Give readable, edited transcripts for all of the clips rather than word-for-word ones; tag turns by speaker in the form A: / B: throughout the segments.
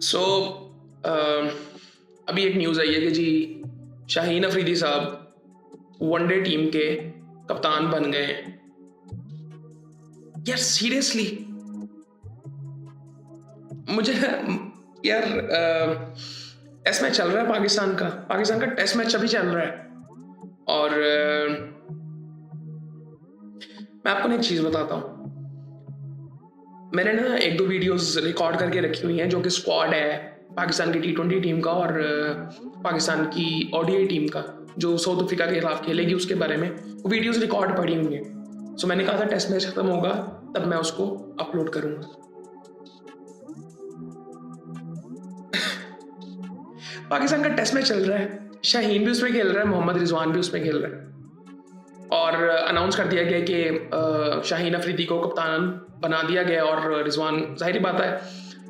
A: सो अभी एक न्यूज़ आई है कि जी शाहीन अफरीदी साहब वनडे टीम के कप्तान बन गए हैं। यार सीरियसली मुझे यार टेस्ट मैच चल रहा है पाकिस्तान का टेस्ट मैच अभी चल रहा है। और मैं आपको एक चीज़ बताता हूँ। मैंने ना एक दो वीडियोस रिकॉर्ड करके रखी हुई हैं जो कि स्क्वाड है पाकिस्तान की T20 टीम का और पाकिस्तान की ODI टीम का जो साउथ अफ्रीका के खिलाफ खेलेगी उसके बारे में वो वीडियोस रिकॉर्ड पड़ी हुई हैं। सो मैंने कहा था टेस्ट मैच खत्म होगा तब मैं उसको अपलोड करूँगा। पाकिस्तान का टेस्ट मैच चल रहा है, शाहीन भी उसमें खेल रहा है, मोहम्मद रिजवान भी उसमें खेल रहा है और अनाउंस कर दिया गया कि शाहीन अफरीदी को कप्तान बना दिया गया और रिजवान जाहिर बात है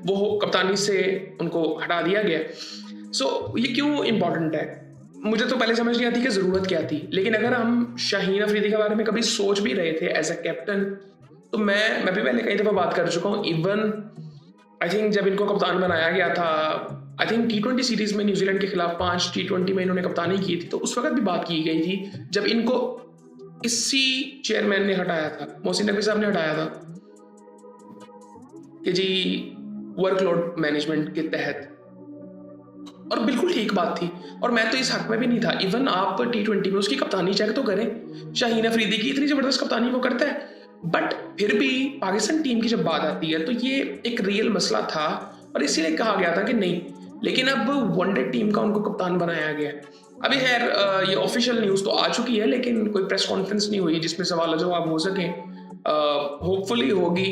A: वो कप्तानी से उनको हटा दिया गया। सो ये क्यों इम्पोर्टेंट है मुझे तो पहले समझ नहीं आती कि ज़रूरत क्या थी, लेकिन अगर हम शाहीन अफरीदी के बारे में कभी सोच भी रहे थे एज अ कैप्टन तो मैं भी पहले कई दफ़ा बात कर चुका हूँ। इवन आई थिंक जब इनको कप्तान बनाया गया था, आई थिंक T20 सीरीज़ में न्यूजीलैंड के खिलाफ 5 T20 में इन्होंने कप्तानी की थी तो उस वक्त भी बात की गई थी जब इनको इसी चेयरमैन ने हटाया था, मोहसिन नकवी साहब ने हटाया था कि जी वर्कलोड मैनेजमेंट के तहत। और बिल्कुल ठीक बात थी और मैं तो इस हक में भी नहीं था। इवन आप T20 में उसकी कप्तानी चेक तो करें, शाहीन अफरीदी की इतनी ज़बरदस्त कप्तानी वो करता है, बट फिर भी पाकिस्तान टीम की जब बात आती है तो ये एक रियल मसला था और इसीलिए कहा गया था कि नहीं। लेकिन अब वनडे टीम का उनको कप्तान बनाया गया। अभी खैर ये ऑफिशियल न्यूज़ तो आ चुकी है लेकिन कोई प्रेस कॉन्फ्रेंस नहीं हुई जिसमें सवाल जवाब हो सकें। होपफुली होगी।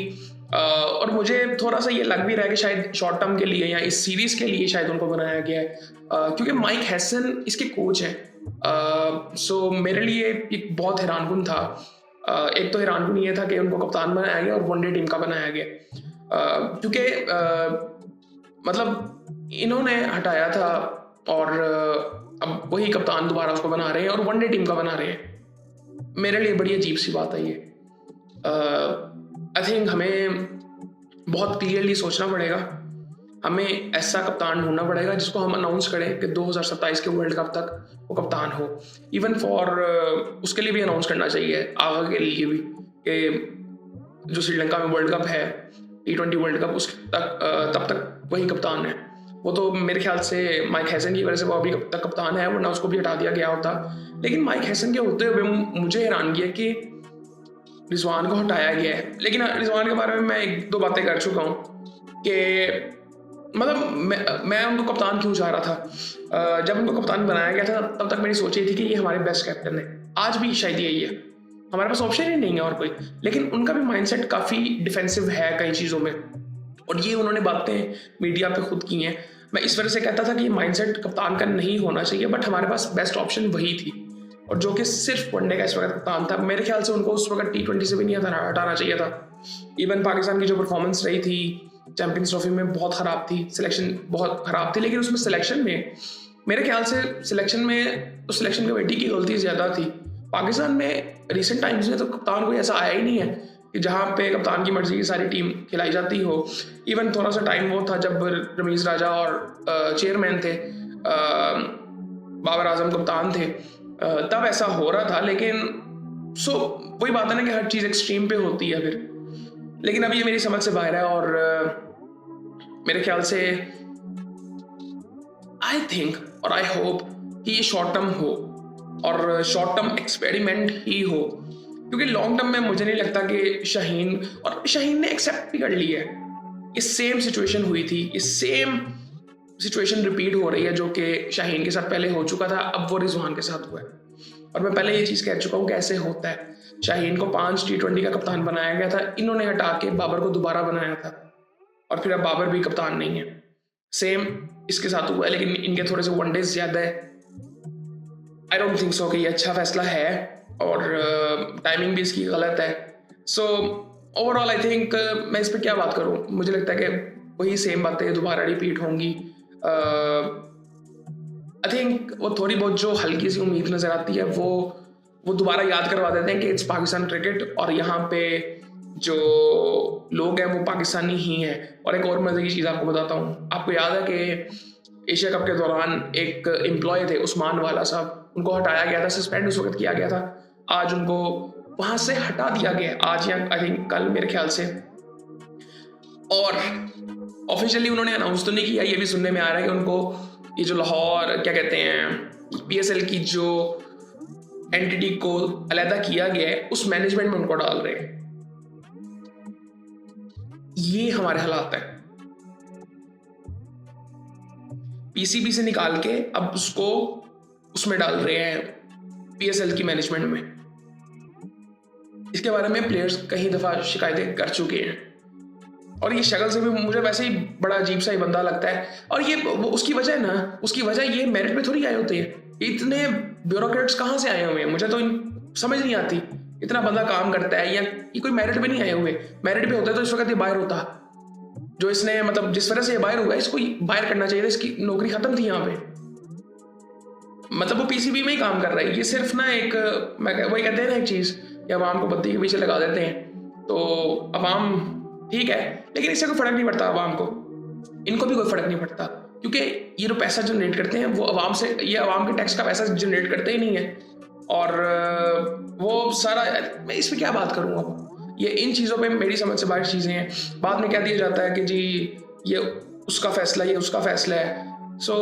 A: और मुझे थोड़ा सा ये लग भी रहा है कि शायद शॉर्ट टर्म के लिए या इस सीरीज़ के लिए शायद उनको बनाया गया है क्योंकि माइक हैसन इसके कोच हैं। सो मेरे लिए एक बहुत हैरानकुन था। एक तो हैरानकुन ये था कि उनको कप्तान बनाया गया और वनडे टीम का बनाया गया क्योंकि मतलब इन्होंने हटाया था और अब वही कप्तान दोबारा उसको बना रहे हैं और वनडे टीम का बना रहे हैं। मेरे लिए बड़ी अजीब सी बात है ये। आई थिंक हमें बहुत क्लियरली सोचना पड़ेगा, हमें ऐसा कप्तान ढूंढना पड़ेगा जिसको हम अनाउंस करें कि 2027 के वर्ल्ड कप तक वो कप्तान हो। इवन फॉर उसके लिए भी अनाउंस करना चाहिए आगे के लिए भी कि जो श्रीलंका में वर्ल्ड कप है T20 वर्ल्ड कप उस तब तक वही कप्तान है। वो तो मेरे ख्याल से माइक हैसन की वजह से वो अभी तक कप्तान है, वरना उसको भी हटा दिया गया होता। लेकिन माइक हैसन के होते हुए मुझे हैरानगी है कि रिजवान को हटाया गया है। लेकिन रिजवान के बारे में मैं एक दो बातें कर चुका हूँ कि मतलब मैं उनको कप्तान क्यों चाह रहा था। जब उनको कप्तान बनाया गया था तब तक मेरी सोच ये थी कि ये हमारे बेस्ट कैप्टन है, आज भी शायद यही है, हमारे पास ऑप्शन ही नहीं है और कोई। लेकिन उनका भी माइंडसेट काफ़ी डिफेंसिव है कई चीज़ों में और ये उन्होंने बातें मीडिया पे खुद की हैं। मैं इस वजह से कहता था कि ये माइंडसेट कप्तान का नहीं होना चाहिए, बट हमारे पास बेस्ट ऑप्शन वही थी और जो कि सिर्फ वनडे का इस वक्त कप्तान था। मेरे ख्याल से उनको उस वक्त T20 से भी नहीं हटाना चाहिए था। इवन पाकिस्तान की जो परफॉर्मेंस रही थी चैंपियंस ट्रॉफी में बहुत ख़राब थी, सिलेक्शन बहुत ख़राब थी, लेकिन उसमें सिलेक्शन में मेरे ख्याल से सिलेक्शन कमेटी की गलती ज़्यादा थी। पाकिस्तान में रिसेंट टाइम्स में तो कप्तान कोई ऐसा आया ही नहीं है कि जहाँ पे कप्तान की मर्जी की सारी टीम खिलाई जाती हो। इवन थोड़ा सा टाइम वो था जब रमीज़ राजा और चेयरमैन थे, बाबर आजम कप्तान थे, तब ऐसा हो रहा था। लेकिन वही बात है ना कि हर चीज़ एक्सट्रीम पे होती है फिर। लेकिन अब ये मेरी समझ से बाहर है और मेरे ख्याल से आई थिंक और आई होप कि ये शॉर्ट टर्म हो और शॉर्ट टर्म एक्सपेरिमेंट ही हो, क्योंकि लॉन्ग टर्म में मुझे नहीं लगता कि शाहीन ने एक्सेप्ट भी कर लिया है। ये सेम सिचुएशन हुई थी, ये सेम सिचुएशन रिपीट हो रही है जो कि शाहीन के साथ पहले हो चुका था, अब वो रिजवान के साथ हुआ है। और मैं पहले ये चीज़ कह चुका हूँ कि ऐसे होता है। शाहीन को 5 T20 का कप्तान बनाया गया था, इन्होंने हटा के बाबर को दोबारा बनाया था और फिर अब बाबर भी कप्तान नहीं है। सेम इसके साथ हुआ है, लेकिन इनके थोड़े से वनडेज ज़्यादा है। आई डोंट थिंक सो कि ये अच्छा फैसला है और टाइमिंग भी इसकी गलत है। सो ओवरऑल आई थिंक मैं इस पर क्या बात करूँ, मुझे लगता है कि वही सेम बातें दोबारा रिपीट होंगी। आई थिंक वो थोड़ी बहुत जो हल्की सी उम्मीद नज़र आती है वो दोबारा याद करवा देते हैं कि इट्स पाकिस्तान क्रिकेट और यहाँ पे जो लोग हैं वो पाकिस्तानी ही हैं। और एक और मजे की चीज़ आपको बताता हूँ, आपको याद है कि एशिया कप के दौरान एक एम्प्लॉय थे उस्मान वाला साहब, उनको हटाया गया था, सस्पेंड उस वक्त किया गया था। आज उनको वहाँ से हटा दिया गया, आज या आई थिंक कल मेरे ख्याल से। और ऑफिशियली उन्होंने अनाउंस तो नहीं किया, ये भी सुनने में आ रहा है कि उनको ये जो लाहौर क्या कहते हैं PSL की जो एंटिटी को अलहदा किया गया है उस मैनेजमेंट में उनको डाल रहे हैं। ये हमारे हालात है। PCB से निकाल के अब उसको उसमें डाल रहे हैं PSL की मैनेजमेंट में। इसके बारे में प्लेयर्स कई दफा शिकायतें कर चुके हैं और ये शक्ल से भी मुझे वैसे ही बड़ा अजीब सा ही बंदा लगता है। और ये उसकी वजह है ना, उसकी वजह ये मेरिट पे थोड़ी आए होते हैं। इतने ब्यूरोक्रेट्स कहाँ से आए हुए हैं, मुझे तो समझ नहीं आती। इतना बंदा काम करता है या ये कोई मेरिट पे नहीं आए हुए। मेरिट पे होता है तो इस वक्त ये बाहर होता। जो इसने मतलब जिस वजह से ये बाहर हुआ है इसको बाहर करना चाहिए था, इसकी नौकरी खत्म थी यहाँ पे। मतलब वो PCB में ही काम कर रहा है। ये सिर्फ ना एक वही कहते हैं ना एक चीज़ कि अवाम को बत्ती के पीछे लगा देते हैं तो अवाम ठीक है, लेकिन इससे कोई फर्क नहीं पड़ता अवाम को, इनको भी कोई फर्क नहीं पड़ता क्योंकि ये जो पैसा जनरेट करते हैं वो अवाम से, ये अवाम के टैक्स का पैसा जनरेट करते ही नहीं है। और वो सारा, मैं इस पर क्या बात करूँ अब, ये इन चीज़ों पे मेरी समझ से बाहर चीज़ें हैं। बाद में क्या दिया जाता है कि जी ये उसका फैसला, ये उसका फैसला है। सो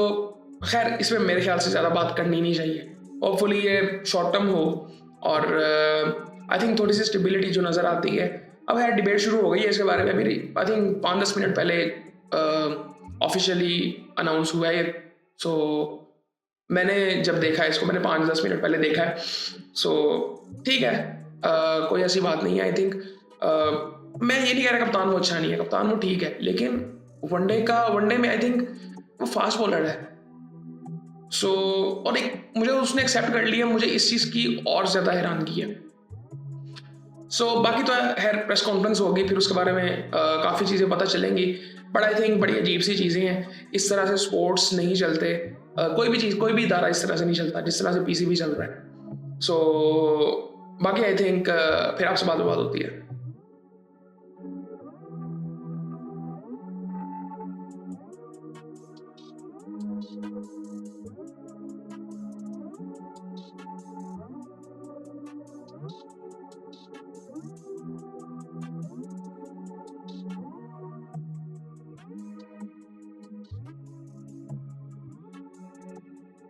A: खैर इस पर मेरे ख्याल से ज़्यादा बात करनी नहीं चाहिए। होपफुली ये शॉर्ट टर्म हो और आई थिंक थोड़ी सी स्टेबिलिटी जो नज़र आती है। अब है डिबेट शुरू हो गई है इसके बारे में, मेरी आई थिंक 5-10 मिनट पहले ऑफिशियली अनाउंस हुआ है। सो मैंने जब देखा है इसको, मैंने 5-10 मिनट पहले देखा है। सो ठीक है, कोई ऐसी बात नहीं है। आई थिंक मैं ये नहीं कह रहा कप्तान वो अच्छा नहीं है, कप्तान वो ठीक है, लेकिन वनडे में आई थिंक वो फास्ट बॉलर है। सो और एक मुझे उसने एक्सेप्ट कर लिया, मुझे इस चीज़ की और ज़्यादा हैरानगी है। सो बाकी तो खैर प्रेस कॉन्फ्रेंस होगी, फिर उसके बारे में काफ़ी चीज़ें पता चलेंगी। बट आई थिंक बड़ी अजीब सी चीज़ें हैं। इस तरह से स्पोर्ट्स नहीं चलते, कोई भी चीज़, कोई भी इदारा इस तरह से नहीं चलता जिस तरह से PCB चल रहा है। सो बाकी आई थिंक फिर आपसे बात होती है।